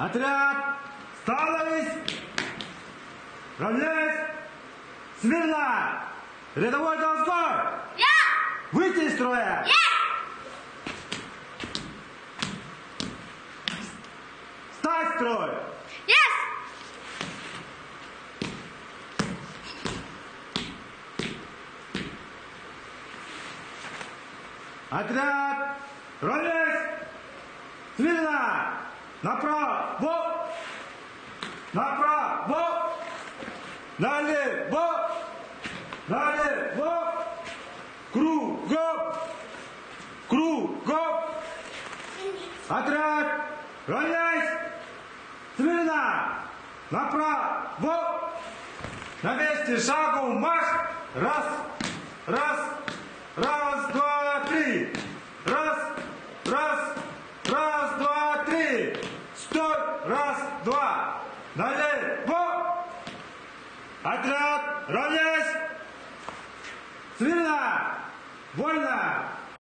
Отряд! Становись! Равняйсь! Смирно! Рядовой Толстой! Я! Выйти из строя! Я! Встать в строй! Yes! Отряд! Равняйсь! Смирно! Направо! Направо! Налево! Налево! Кругом! Кругом! Отряд! Равняйсь! Смирно! Направо! На месте шагом марш! Раз! Раз! Раз, два, три! Раз! Раз! Раз, два, три! Стой! Раз, два! Налево! Отряд! Равняйсь! Смирно! Вольно!